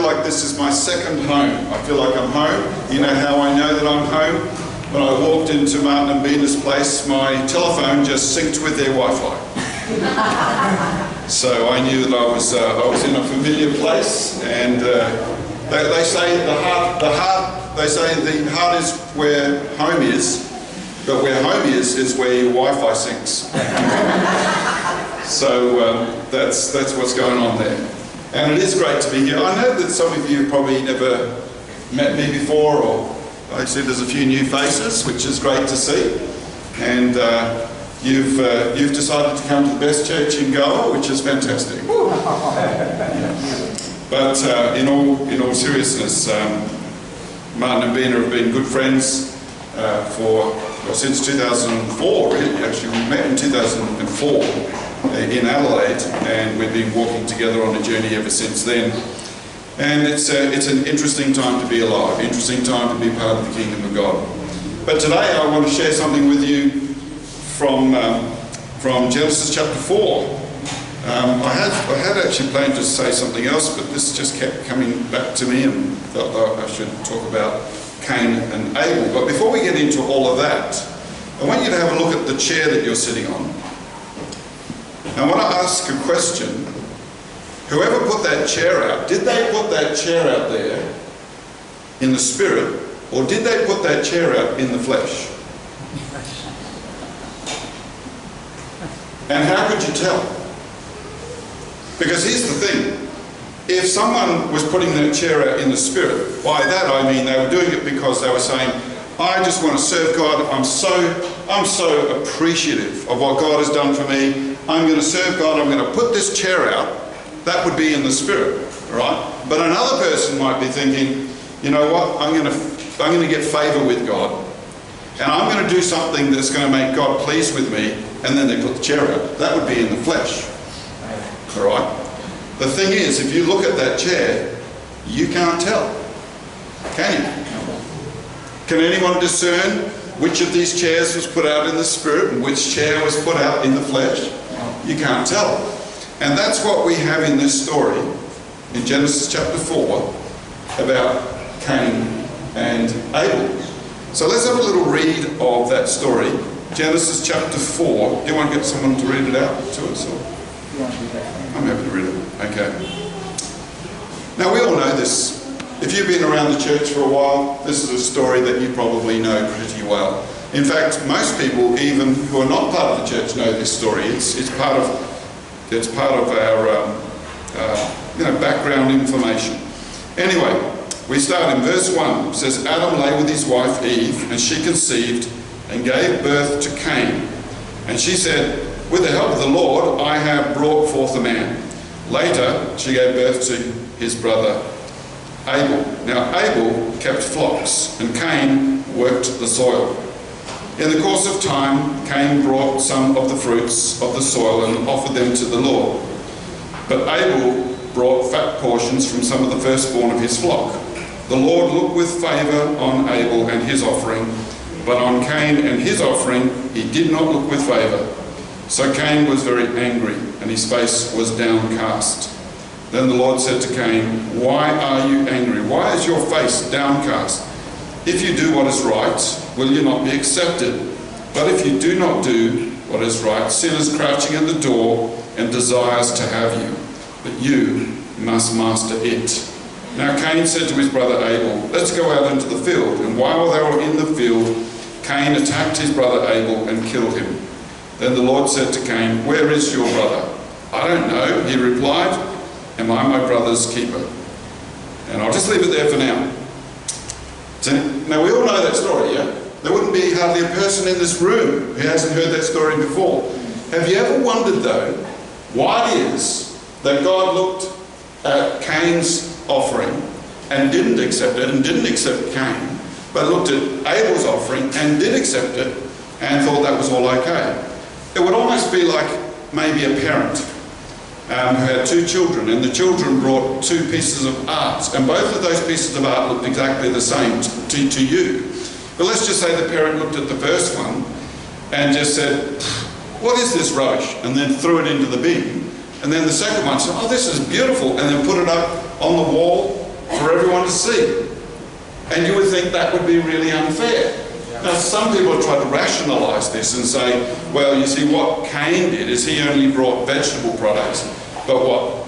like this is my second home. I feel like I'm home. You know how I know that I'm home? When I walked into Martin and Bina's place, my telephone just synced with their Wi-Fi. So I knew that I was in a familiar place, and they say the heart is where home is, but where home is where your Wi-Fi syncs. So that's what's going on there. And it is great to be here. I know that some of you probably never met me before, or I see there's a few new faces, which is great to see. And you've decided to come to the best church in Goa, which is fantastic. But in all seriousness, Martin and Bina have been good friends since 2004, really. Actually, we met in 2004 in Adelaide, and we've been walking together on a journey ever since then. And it's an interesting time to be alive, interesting time to be part of the kingdom of God. But today I want to share something with you from Genesis chapter 4. I had actually planned to say something else, but this just kept coming back to me, and thought that I should talk about Cain and Abel. But before we get into all of that, I want you to have a look at the chair that you're sitting on. I want to ask a question. Whoever put that chair out, did they put that chair out there in the spirit, or did they put that chair out in the flesh? And how could you tell? Because here's the thing. If someone was putting that chair out in the spirit, by that I mean they were doing it because they were saying, I just want to serve God. I'm so appreciative of what God has done for me. I'm going to serve God. I'm going to put this chair out. That would be in the spirit, right? But another person might be thinking, you know what? I'm going to get favour with God, and I'm going to do something that's going to make God pleased with me. And then they put the chair out. That would be in the flesh, all right? The thing is, if you look at that chair, you can't tell, can you? Can anyone discern which of these chairs was put out in the spirit and which chair was put out in the flesh? You can't tell. And that's what we have in this story in Genesis chapter 4 about Cain and Abel. So let's have a little read of that story. Genesis chapter 4. Do you want to get someone to read it out to us? Or? I'm happy to read it. Okay. Now we all know this. If you've been around the church for a while, this is a story that you probably know pretty well. In fact, most people, even who are not part of the church, know this story. It's part of our background information. Anyway, we start in verse 1. It says, Adam lay with his wife Eve, and she conceived and gave birth to Cain. And she said, with the help of the Lord, I have brought forth a man. Later, she gave birth to his brother Abel. Now Abel kept flocks, and Cain worked the soil. In the course of time, Cain brought some of the fruits of the soil and offered them to the Lord. But Abel brought fat portions from some of the firstborn of his flock. The Lord looked with favour on Abel and his offering, but on Cain and his offering he did not look with favour. So Cain was very angry, and his face was downcast. Then the Lord said to Cain, why are you angry? Why is your face downcast? If you do what is right, will you not be accepted? But if you do not do what is right, sin is crouching at the door and desires to have you, but you must master it. Now Cain said to his brother Abel, let's go out into the field. And while they were in the field, Cain attacked his brother Abel and killed him. Then the Lord said to Cain, where is your brother? I don't know, he replied. Am I my brother's keeper? And I'll just leave it there for now. Now we all know that story, yeah? There wouldn't be hardly a person in this room who hasn't heard that story before. Have you ever wondered though, why it is that God looked at Cain's offering and didn't accept it, and didn't accept Cain, but looked at Abel's offering and did accept it and thought that was all okay? It would almost be like maybe a parent who had two children, and the children brought two pieces of art, and both of those pieces of art looked exactly the same to you. But let's just say the parent looked at the first one and just said, what is this rubbish? And then threw it into the bin. And then the second one said, oh, this is beautiful, and then put it up on the wall to see. And you would think that would be really unfair. Now, some people have tried to rationalise this and say, well, you see, what Cain did is he only brought vegetable products, but what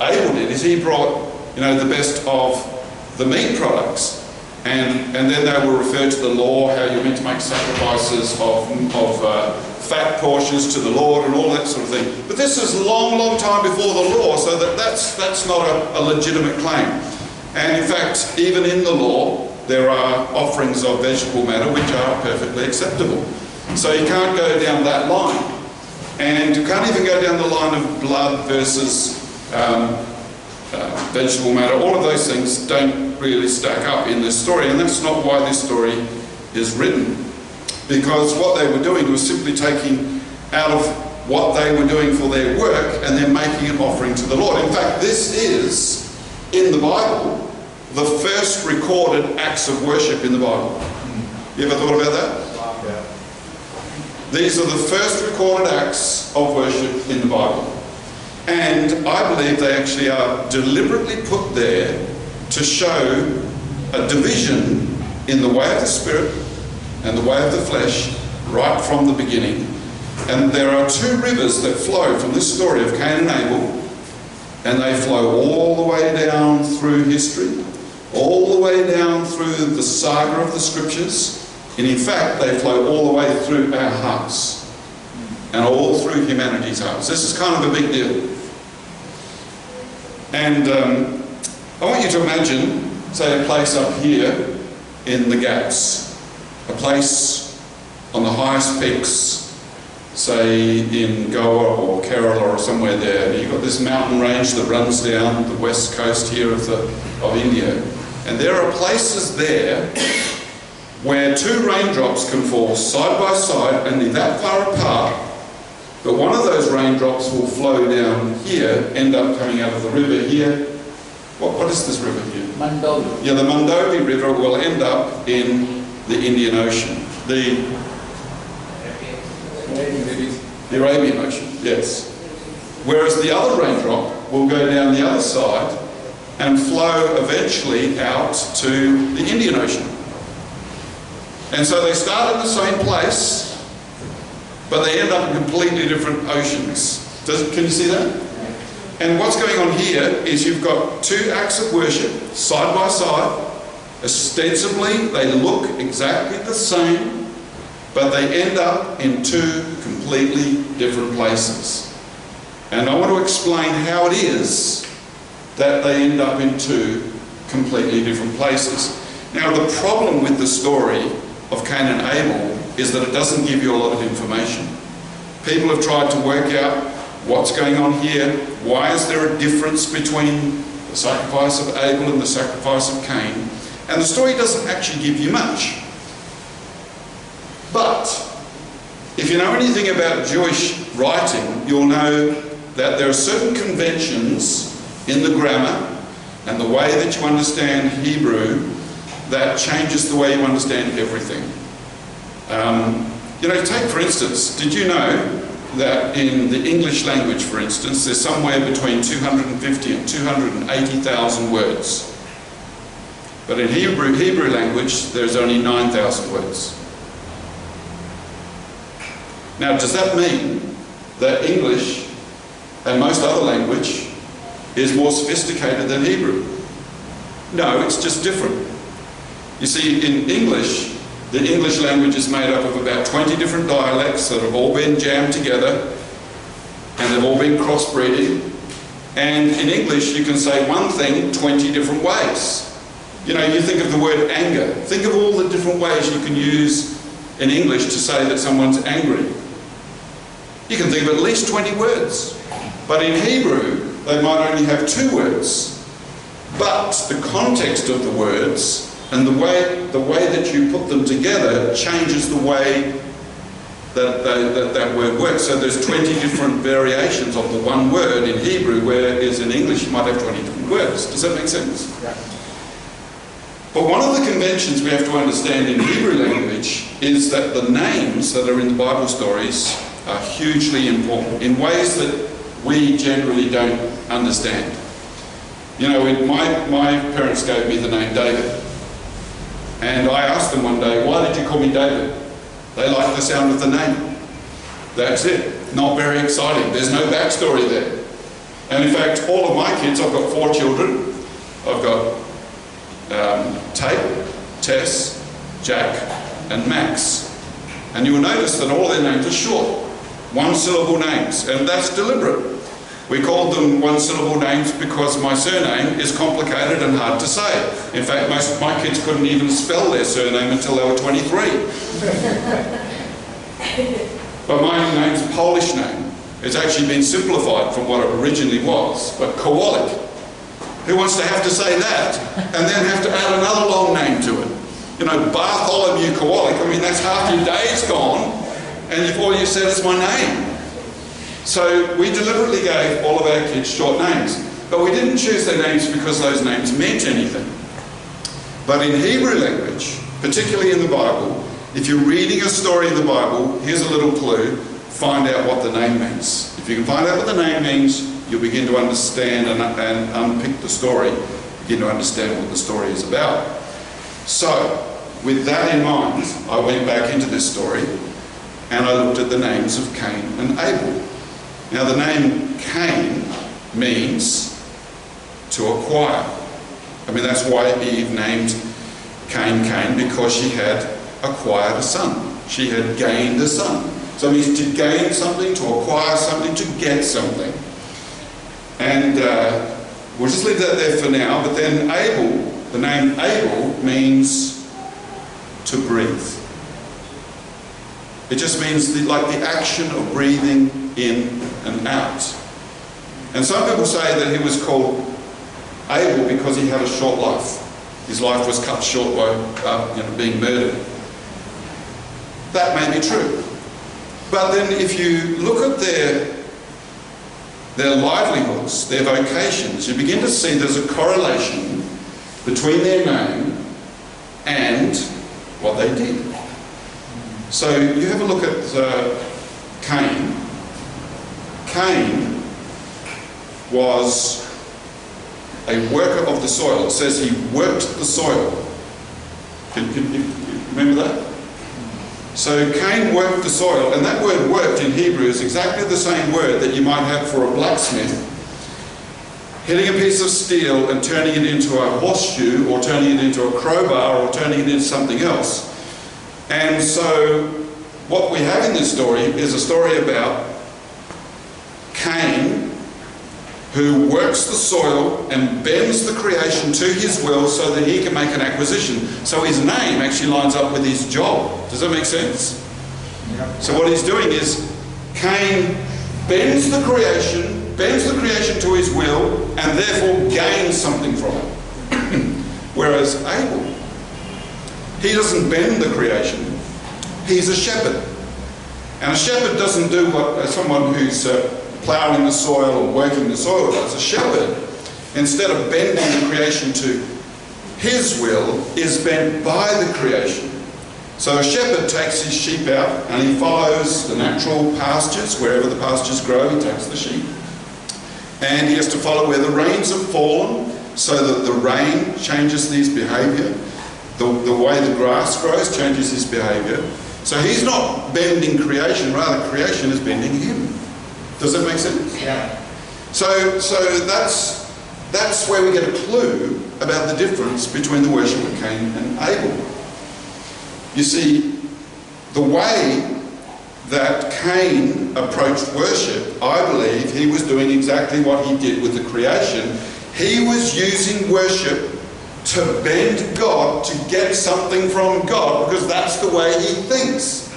Abel did is he brought, the best of the meat products. And then they will refer to the law, how you're meant to make sacrifices of fat portions to the Lord and all that sort of thing. But this is a long, long time before the law, so that's not a legitimate claim. And in fact, even in the law, there are offerings of vegetable matter which are perfectly acceptable. So you can't go down that line. And you can't even go down the line of blood versus vegetable matter. All of those things don't really stack up in this story, and that's not why this story is written. Because what they were doing was simply taking out of what they were doing for their work and then making an offering to the Lord. In fact, this is, in the Bible, the first recorded acts of worship in the Bible. You ever thought about that? Yeah. These are the first recorded acts of worship in the Bible. And I believe they actually are deliberately put there to show a division in the way of the Spirit and the way of the flesh right from the beginning. And there are two rivers that flow from this story of Cain and Abel, and they flow all the way down through history, all the way down through the saga of the Scriptures, and in fact they flow all the way through our hearts and all through humanity's hearts. This is kind of a big deal. And I want you to imagine, say, a place up here in the Ghats, a place on the highest peaks, say in Goa or Kerala or somewhere there. You've got this mountain range that runs down the west coast here of India. And there are places there where two raindrops can fall side by side, only that far apart, but one of those raindrops will flow down here, end up coming out of the river here. What is this river here? Mandovi. Yeah, the Mandovi River will end up in the Indian Ocean. The Arabian Ocean, yes. Whereas the other raindrop will go down the other side and flow eventually out to the Indian Ocean. And so they start in the same place, but they end up in completely different oceans. Can you see that? And what's going on here is you've got two acts of worship side by side. Ostensibly, they look exactly the same, but they end up in two completely different places. And I want to explain how it is that they end up in two completely different places. Now, the problem with the story of Cain and Abel is that it doesn't give you a lot of information. People have tried to work out what's going on here. Why is there a difference between the sacrifice of Abel and the sacrifice of Cain? And the story doesn't actually give you much. But if you know anything about Jewish writing, you'll know that there are certain conventions in the grammar and the way that you understand Hebrew that changes the way you understand everything. Take for instance, did you know that in the English language, for instance, there's somewhere between 250 and 280,000 words. But in Hebrew language, there's only 9,000 words. Now, does that mean that English and most other language is more sophisticated than Hebrew? No, it's just different. You see, in English, the English language is made up of about 20 different dialects that have all been jammed together, and they've all been crossbreeding. And in English, you can say one thing 20 different ways. You think of the word anger. Think of all the different ways you can use in English to say that someone's angry. You can think of at least 20 words. But in Hebrew, they might only have 2 words. But the context of the words and the way that you put them together changes the way that word works. So there's 20 different variations of the one word in Hebrew, whereas in English you might have 20 different words. Does that make sense? Yeah. But one of the conventions we have to understand in Hebrew language is that the names that are in the Bible stories are hugely important in ways that we generally don't understand. You know, my parents gave me the name David. And I asked them one day, why did you call me David? They liked the sound of the name. That's it. Not very exciting. There's no backstory there. And in fact, all of my kids, I've got 4 children. I've got Tate, Tess, Jack, and Max. And you will notice that all their names are short, 1-syllable names, and that's deliberate. We called them 1-syllable names because my surname is complicated and hard to say. In fact, most of my kids couldn't even spell their surname until they were 23. But my name's a Polish name. It's actually been simplified from what it originally was, but Kowalick. Who wants to have to say that and then have to add another long name to it? You know, Bartholomew Kowalick, I mean, that's half your day's gone, and all you said is my name. So we deliberately gave all of our kids short names, but we didn't choose their names because those names meant anything. But in Hebrew language, particularly in the Bible, if you're reading a story in the Bible, here's a little clue, find out what the name means. If you can find out what the name means, you'll begin to understand and unpick the story, begin to understand what the story is about. So, with that in mind, I went back into this story and I looked at the names of Cain and Abel. Now the name Cain means to acquire. I mean, that's why Eve named Cain Cain, because she had acquired a son. She had gained a son. So it means to gain something, to acquire something, to get something. And we'll just leave that there for now. But then Abel, the name Abel means to breathe. It just means like the action of breathing in and out. And some people say that he was called Abel because he had a short life. His life was cut short by being murdered. That may be true. But then if you look at their livelihoods, their vocations, you begin to see there's a correlation between their name and what they did. So you have a look at Cain. Cain was a worker of the soil. It says he worked the soil. Can you remember that? So Cain worked the soil, and that word worked in Hebrew is exactly the same word that you might have for a blacksmith hitting a piece of steel and turning it into a horseshoe, or turning it into a crowbar, or turning it into something else. And so what we have in this story is a story about Cain, who works the soil and bends the creation to his will so that he can make an acquisition. So his name actually lines up with his job. Does that make sense? Yeah. So what he's doing is Cain bends the creation to his will, and therefore gains something from it. Whereas Abel, he doesn't bend the creation, he's a shepherd. And a shepherd doesn't do what someone who's ploughing the soil or working the soil does. A shepherd, instead of bending the creation to his will, is bent by the creation. So a shepherd takes his sheep out and he follows the natural pastures. Wherever the pastures grow, he takes the sheep. And he has to follow where the rains have fallen, so that the rain changes his behaviour. The way the grass grows changes his behaviour. So he's not bending creation, rather creation is bending him. Does that make sense? Yeah. So that's where we get a clue about the difference between the worship of Cain and Abel. You see, the way that Cain approached worship, I believe he was doing exactly what he did with the creation. He was using worship to bend God, to get something from God, because that's the way he thinks.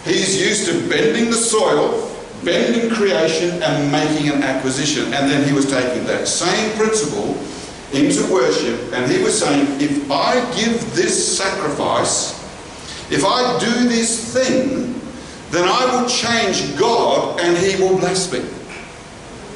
He's used to bending the soil, bending creation, and making an acquisition. And then he was taking that same principle into worship, and he was saying, if I give this sacrifice, if I do this thing, then I will change God and he will bless me.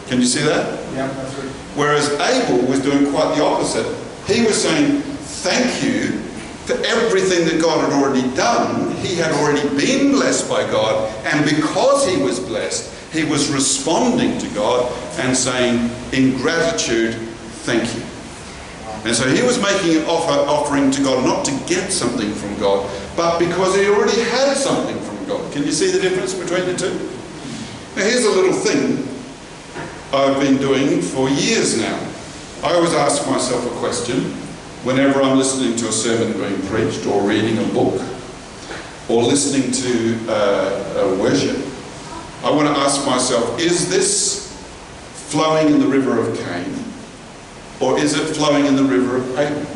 Can you see that? Yeah, that's right. Whereas Abel was doing quite the opposite. He was saying, thank you for everything that God had already done. He had already been blessed by God, and because he was blessed, he was responding to God and saying, in gratitude, thank you. And so he was making an offering to God, not to get something from God, but because he already had something from God. Can you see the difference between the two? Now here's a little thing I've been doing for years now. I always ask myself a question whenever I'm listening to a sermon being preached, or reading a book, or listening to worship. I want to ask myself, is this flowing in the river of Cain, or is it flowing in the river of Abel?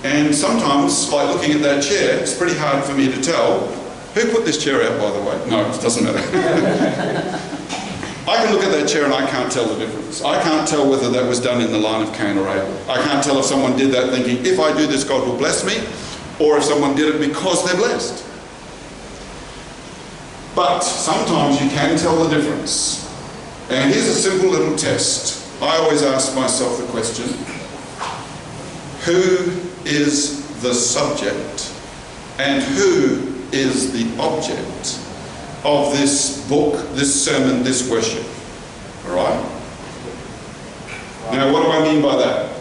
And sometimes, like looking at that chair, it's pretty hard for me to tell. Who put this chair out, by the way? No, it doesn't matter. I can look at that chair and I can't tell the difference. I can't tell whether that was done in the line of Cain or Abel. I can't tell if someone did that thinking, if I do this, God will bless me, or if someone did it because they're blessed. But sometimes you can tell the difference. And here's a simple little test. I always ask myself the question, who is the subject and who is the object of this book, this sermon, this worship? All right? Now, what do I mean by that?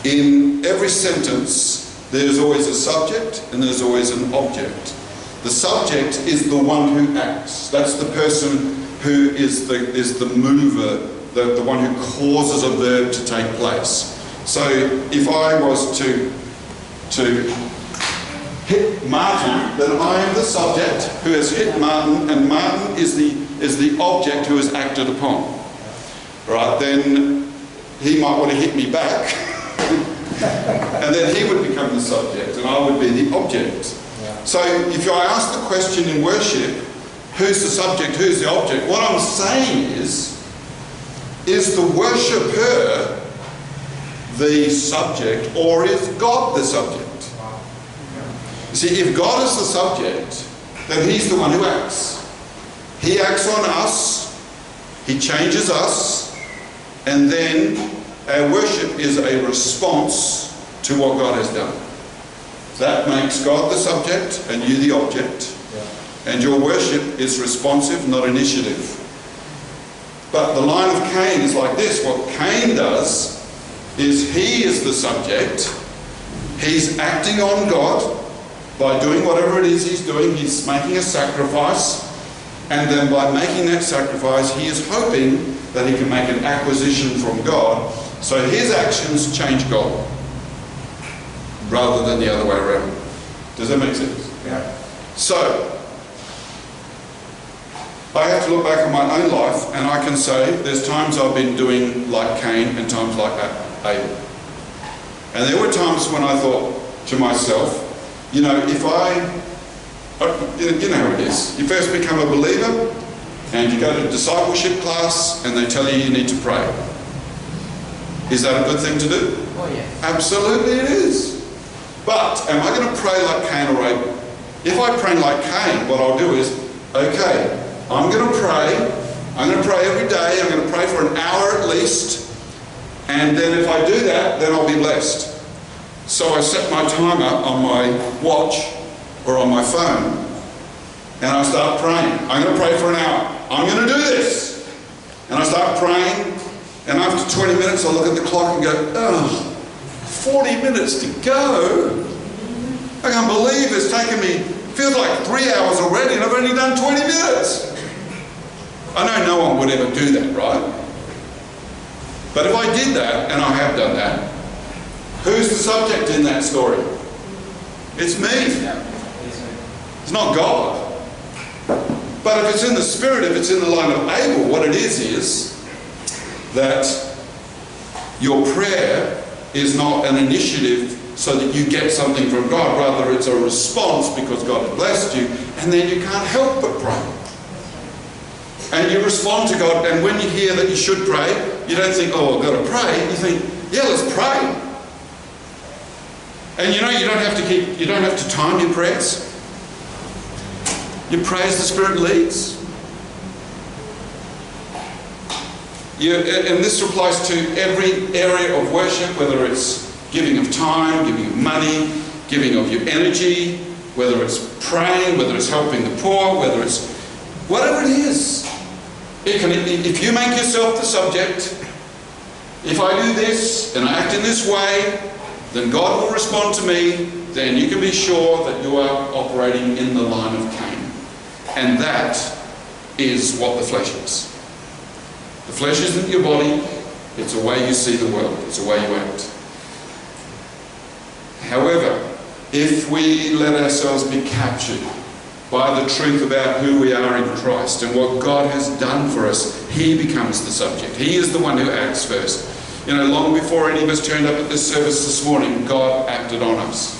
In every sentence, there's always a subject and there's always an object. The subject is the one who acts. That's the person who is the mover, the one who causes a verb to take place. So if I was to hit Martin, then I am the subject who has hit Martin, and Martin is the object who has acted upon. Right? Then he might want to hit me back, and then he would become the subject, and I would be the object. So if I ask the question in worship, who's the subject, who's the object? What I'm saying is the worshipper the subject, or is God the subject? You see, if God is the subject, then he's the one who acts. He acts on us, he changes us, and then our worship is a response to what God has done. That makes God the subject and you the object. And your worship is responsive, not initiative. But the line of Cain is like this. What Cain does is he is the subject. He's acting on God by doing whatever it is he's doing. He's making a sacrifice. And then by making that sacrifice, he is hoping that he can make an acquisition from God. So his actions change God, rather than the other way around. Does that make sense? Yeah. So, I have to look back on my own life, and I can say there's times I've been doing like Cain and times like Abel. And there were times when I thought to myself, you know, if you know how it is. You first become a believer, and you go to discipleship class, and they tell you need to pray. Is that a good thing to do? Oh, yeah. Absolutely it is. But am I going to pray like Cain or Abel? If I pray like Cain, what I'll do is, okay, I'm going to pray. I'm going to pray every day. I'm going to pray for an hour at least. And then if I do that, then I'll be blessed. So I set my timer on my watch or on my phone, and I start praying. I'm going to pray for an hour. I'm going to do this. And I start praying, and after 20 minutes I look at the clock and go, oh, 40 minutes to go. I can't believe it's taken me, feels like 3 hours already, and I've only done 20 minutes. I know no one would ever do that, right? But if I did that, and I have done that, who's the subject in that story? It's me. It's not God. But if it's in the spirit, if it's in the line of Abel, what it is that your prayer is not an initiative so that you get something from God. Rather, it's a response because God has blessed you, and then you can't help but pray. And you respond to God, and when you hear that you should pray, you don't think, oh, I've got to pray. You think, yeah, let's pray. And you know, you don't have to time your prayers. You pray as the Spirit leads. And this applies to every area of worship, whether it's giving of time, giving of money, giving of your energy, whether it's praying, whether it's helping the poor, whether it's whatever it is. If you make yourself the subject if I do this and I act in this way, then God will respond to me, then you can be sure that you are operating in the line of Cain. And that is what the flesh is. The flesh isn't your body, it's a way you see the world, it's a way you act. However, if we let ourselves be captured by the truth about who we are in Christ and what God has done for us, He becomes the subject. He is the one who acts first. You know, long before any of us turned up at this service this morning, God acted on us.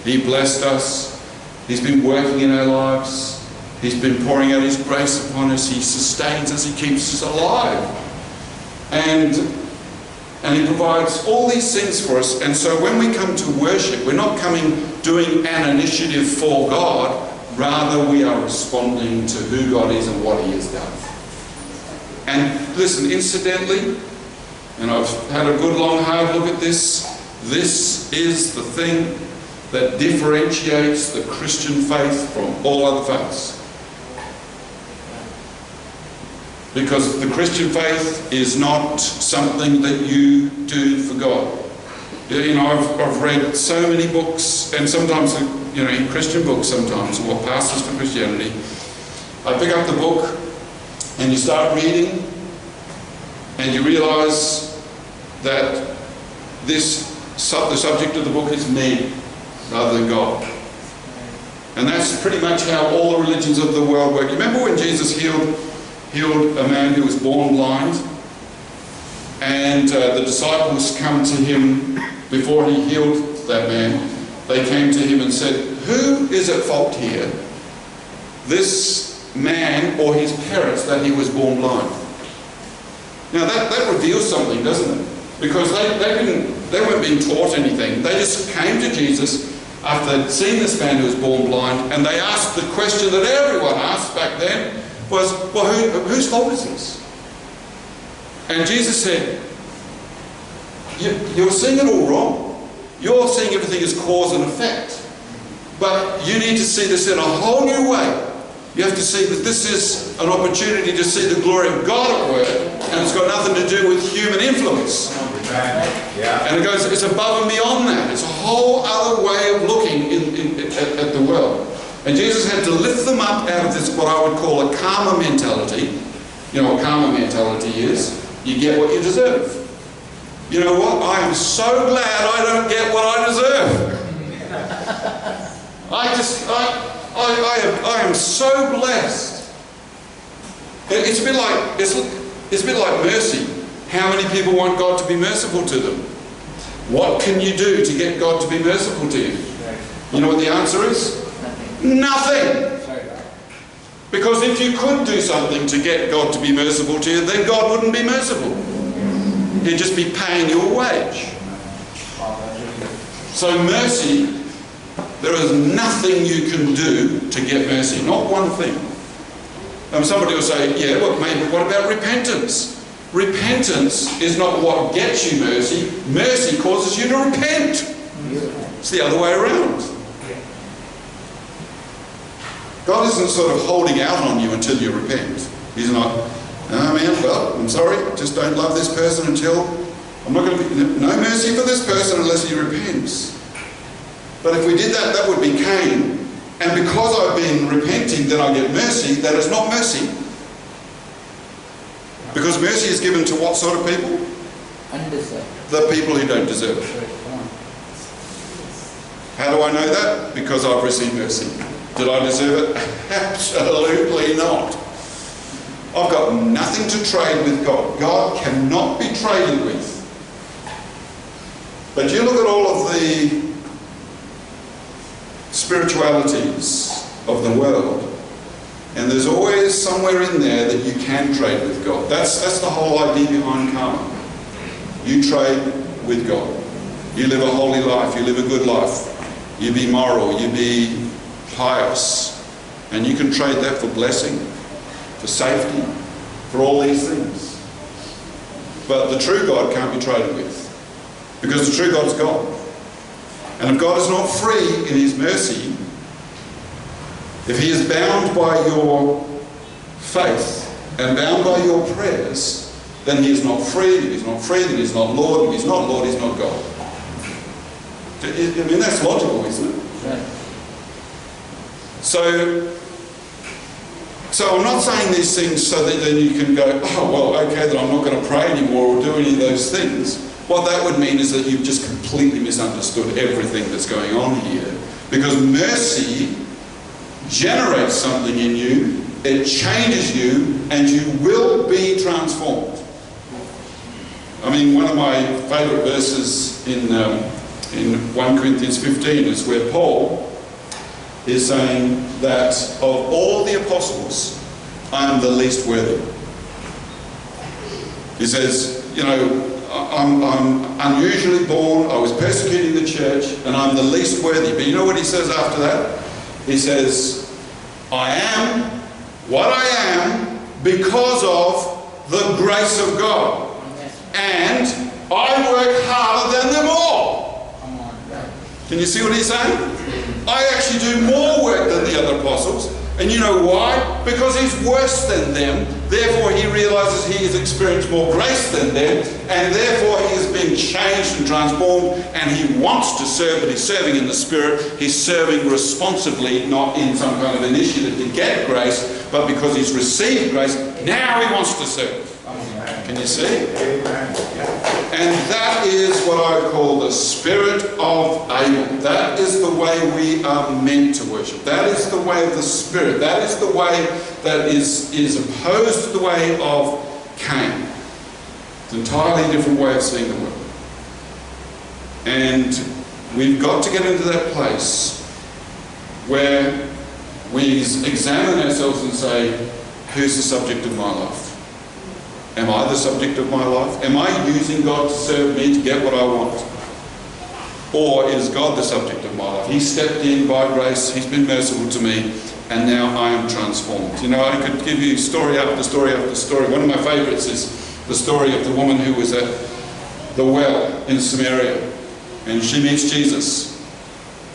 He blessed us. He's been working in our lives. He's been pouring out His grace upon us. He sustains us. He keeps us alive. And He provides all these things for us. And so when we come to worship, we're not doing an initiative for God. Rather, we are responding to who God is and what He has done. And listen, incidentally, and I've had a good long hard look at this is the thing that differentiates the Christian faith from all other faiths. Because the Christian faith is not something that you do for God. You know, I've read so many books, and sometimes, you know, in Christian books sometimes, or pastors for Christianity, I pick up the book and you start reading and you realise that the subject of the book is me rather than God. And that's pretty much how all the religions of the world work. You remember when Jesus healed a man who was born blind, and the disciples come to Him before He healed that man. They came to Him and said, who is at fault here? This man or his parents that he was born blind? Now that reveals something, doesn't it? Because they weren't being taught anything. They just came to Jesus after they'd seen this man who was born blind, and they asked the question that everyone asked back then was, well, whose fault is this? And Jesus said, you're seeing it all wrong. You're seeing everything as cause and effect. But you need to see this in a whole new way. You have to see that this is an opportunity to see the glory of God at work, and it's got nothing to do with human influence. Yeah. And it's above and beyond that. It's a whole other way of looking at the world. And Jesus had to lift them up out of this, what I would call a karma mentality. You know what karma mentality is? You get what you deserve. You know what? I am so glad I don't get what I deserve. I am so blessed. It's a bit like mercy. How many people want God to be merciful to them? What can you do to get God to be merciful to you? You know what the answer is? Nothing. Because if you could do something to get God to be merciful to you, then God wouldn't be merciful. He'd just be paying you a wage. So mercy, there is nothing you can do to get mercy. Not one thing. Somebody will say, yeah, well, maybe what about repentance? Repentance is not what gets you mercy. Mercy causes you to repent. It's the other way around. God isn't sort of holding out on you until you repent. He's not, oh man, well, I'm sorry, just don't love this person until, I'm not going to be, no mercy for this person unless he repents. But if we did that, that would be Cain. And because I've been repenting, then I get mercy. That is not mercy. Because mercy is given to what sort of people? Undeserved. The people who don't deserve it. How do I know that? Because I've received mercy. Did I deserve it? Absolutely not. I've got nothing to trade with God. God cannot be traded with. But you look at all of the spiritualities of the world, and there's always somewhere in there that you can trade with God. That's the whole idea behind karma. You trade with God. You live a holy life. You live a good life. You be moral. You be pious, and you can trade that for blessing, for safety, for all these things. But the true God can't be traded with, because the true God is God. And if God is not free in His mercy, if He is bound by your faith and bound by your prayers, then he is not free. If he's not free, then he's not Lord. If he's not Lord, he's not God. I mean, that's logical, isn't it? Right. So I'm not saying these things so that then you can go, oh, well, okay, then I'm not going to pray anymore or do any of those things. What that would mean is that you've just completely misunderstood everything that's going on here. Because mercy generates something in you, it changes you, and you will be transformed. I mean, one of my favourite verses in 1 Corinthians 15 is where Paul is saying that of all the apostles, I am the least worthy. He says, you know, I'm unusually born, I was persecuting the church, and I'm the least worthy. But you know what he says after that? He says, I am what I am because of the grace of God. And I work harder than them all. Can you see what he's saying? I actually do more work than the other apostles. And you know why? Because he's worse than them. Therefore he realizes he has experienced more grace than them. And therefore he is being changed and transformed. And he wants to serve, but he's serving in the Spirit. He's serving responsibly, not in some kind of initiative to get grace, but because he's received grace, now he wants to serve. Can you see? And that is what I call the spirit of Abel. That is the way we are meant to worship. That is the way of the Spirit. That is the way that is opposed to the way of Cain. It's an entirely different way of seeing the world. And we've got to get into that place where we examine ourselves and say, who's the subject of my life? Am I the subject of my life? Am I using God to serve me to get what I want? Or is God the subject of my life? He stepped in by grace, he's been merciful to me, and now I am transformed. You know, I could give you story after story after story. One of my favourites is the story of the woman who was at the well in Samaria, and she meets Jesus,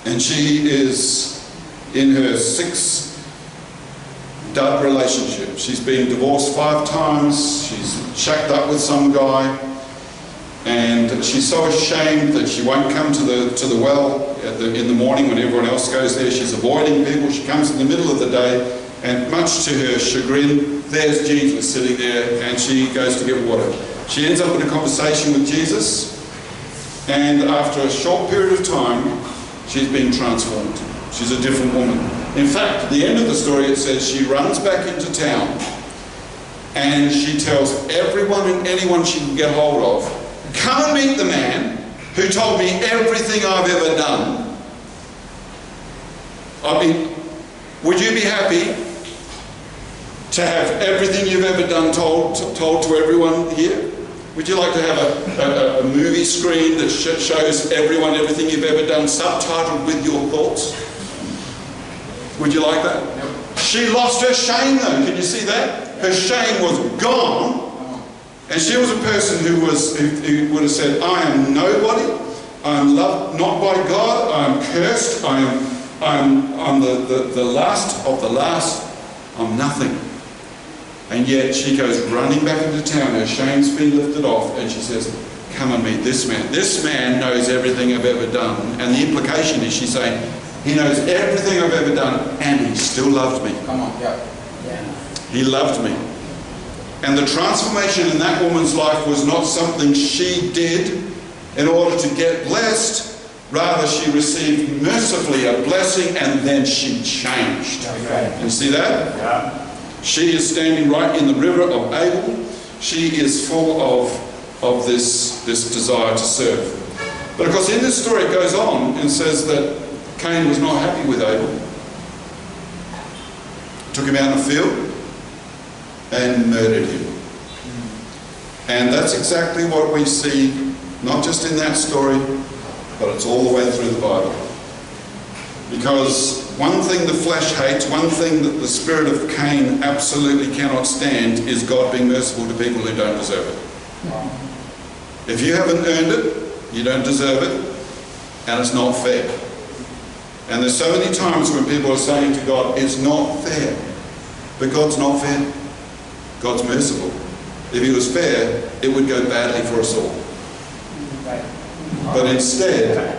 and she is in her 6th dud relationship. She's been divorced 5 times, she's shacked up with some guy, and she's so ashamed that she won't come to the well in the morning when everyone else goes there. She's avoiding people. She comes in the middle of the day, and much to her chagrin, there's Jesus sitting there, and she goes to get water. She ends up in a conversation with Jesus, and after a short period of time, she's been transformed. She's a different woman. In fact, at the end of the story it says she runs back into town and she tells everyone and anyone she can get hold of, come and meet the man who told me everything I've ever done. I mean, would you be happy to have everything you've ever done told to everyone here? Would you like to have a movie screen that shows everyone everything you've ever done, subtitled with your thoughts? Would you like that? Yep. She lost her shame though. Can you see that? Her shame was gone. And she was a person who would have said, I am nobody. I am loved not by God. I am cursed. I'm the last of the last. I'm nothing. And yet she goes running back into town. Her shame's been lifted off. And she says, come and meet this man. This man knows everything I've ever done. And the implication is she's saying, he knows everything I've ever done, and he still loved me. Come on, yeah. He loved me. And the transformation in that woman's life was not something she did in order to get blessed. Rather, she received mercifully a blessing, and then she changed. Okay. You see that? Yeah. She is standing right in the river of Abel. She is full of this desire to serve. But of course, in this story it goes on and says that Cain was not happy with Abel. Took him out in the field and murdered him. And that's exactly what we see, not just in that story, but it's all the way through the Bible. Because one thing the flesh hates, one thing that the spirit of Cain absolutely cannot stand, is God being merciful to people who don't deserve it. If you haven't earned it, you don't deserve it, and it's not fair. And there's so many times when people are saying to God, it's not fair. But God's not fair. God's merciful. if he was fair, it would go badly for us all. But instead,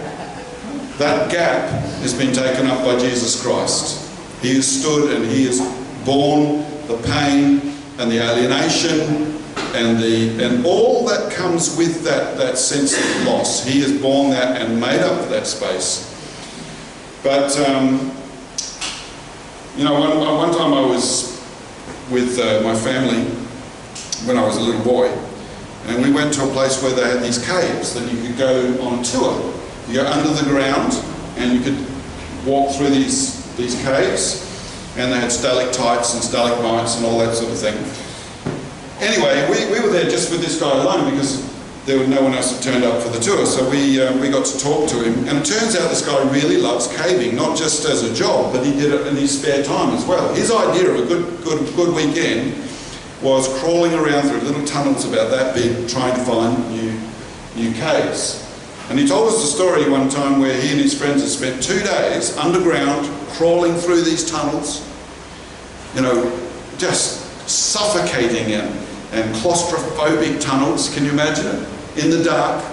that gap has been taken up by Jesus Christ. He has stood and he has borne the pain and the alienation and all that comes with that sense of loss. He has borne that and made up for that space. But, you know, one time I was with my family when I was a little boy, and we went to a place where they had these caves that you could go on a tour. You go under the ground and you could walk through these caves, and they had stalactites and stalagmites and all that sort of thing. Anyway, we were there just with this guy alone because there was no one else that turned up for the tour, so we got to talk to him. And it turns out this guy really loves caving, not just as a job, but he did it in his spare time as well. His idea of a good weekend was crawling around through little tunnels about that big, trying to find new caves. And he told us the story one time where he and his friends had spent 2 days underground, crawling through these tunnels, you know, just suffocating and claustrophobic tunnels, can you imagine it? In the dark.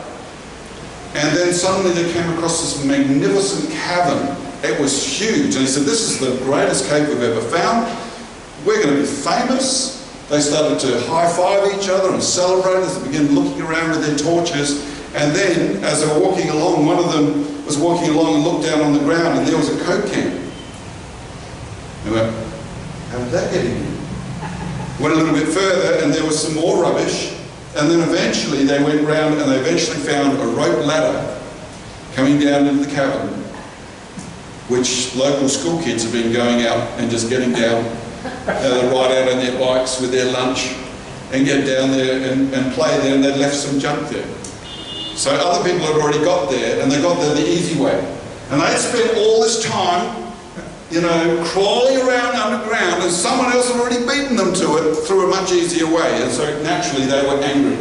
And then suddenly they came across this magnificent cavern. It was huge, and he said, this is the greatest cave we've ever found. We're going to be famous. They started to high-five each other and celebrate as they began looking around with their torches. And then, as they were walking along, one of them was walking along and looked down on the ground, and there was a Coke can. They went, how did that get in here? Went a little bit further, and there was some more rubbish. And then eventually they went round and they eventually found a rope ladder coming down into the cavern, which local school kids have been going out and just getting down. They ride out on their bikes with their lunch and get down there and play there, and they'd left some junk there. So other people had already got there, and they got there the easy way. And they'd spent all this time, you know, crawling around underground, and someone else had already beaten them to it through a much easier way, and so naturally they were angry.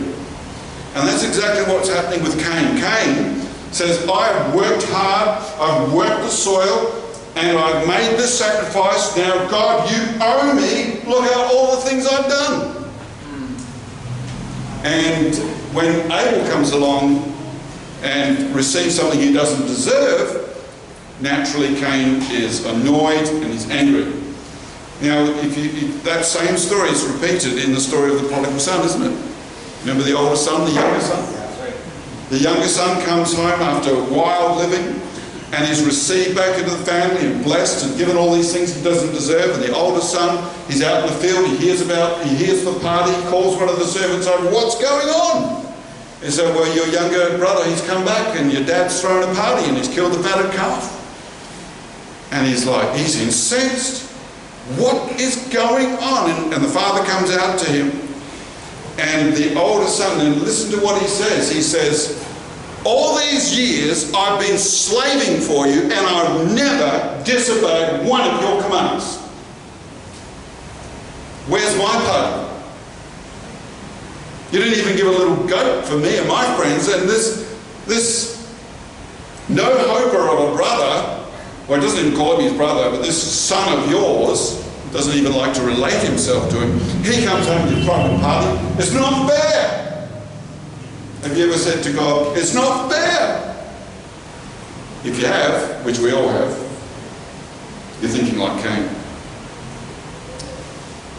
And that's exactly what's happening with Cain. Cain says, I have worked hard, I've worked the soil, and I've made this sacrifice. Now, God, you owe me. Look at all the things I've done. And when Abel comes along and receives something he doesn't deserve, naturally Cain is annoyed and he's angry. Now, that same story is repeated in the story of the prodigal son, isn't it? Remember the older son, the younger son? The younger son comes home after wild living, and he's received back into the family and blessed and given all these things he doesn't deserve. And the older son, he's out in the field, he hears the party, he calls one of the servants over, what's going on? He said, well, your younger brother, he's come back and your dad's thrown a party and he's killed the fatted calf. And he's like, he's incensed. What is going on? And the father comes out to him, and the older son, and listen to what he says. He says, all these years I've been slaving for you, and I've never disobeyed one of your commands. Where's my part? You didn't even give a little goat for me and my friends, and this no-hoper of a brother, well, he doesn't even call him his brother, but this son of yours doesn't even like to relate himself to him. He comes home with a private party. It's not fair. Have you ever said to God, it's not fair? If you have, which we all have, you're thinking like Cain.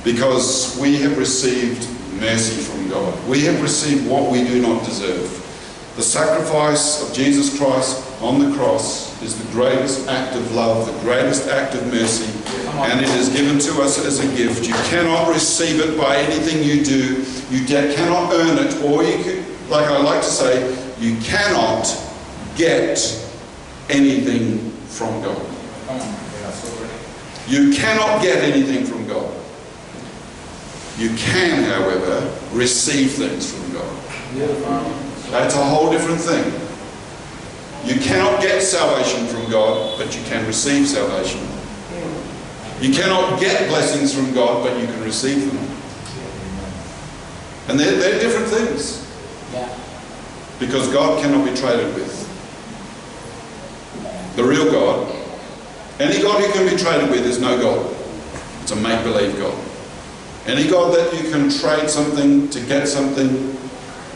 Because we have received mercy from God. We have received what we do not deserve. The sacrifice of Jesus Christ on the cross is the greatest act of love, the greatest act of mercy, and it is given to us as a gift. You cannot receive it by anything you do. You cannot earn it, or you can, like I like to say, you cannot get anything from God. You cannot get anything from God. You can, however, receive things from God. That's a whole different thing. You cannot get salvation from God, but you can receive salvation. You cannot get blessings from God, but you can receive them. And they're different things. Because God cannot be traded with. The real God, any God who can be traded with is no God. It's a make-believe God. Any God that you can trade something to get something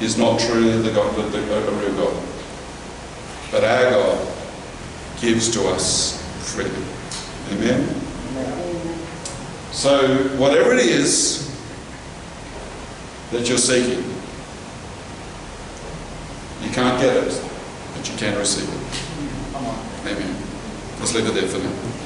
is not truly the God, a real God. But our God gives to us freely. Amen? So whatever it is that you're seeking, you can't get it, but you can receive it. Amen. Let's leave it there for now.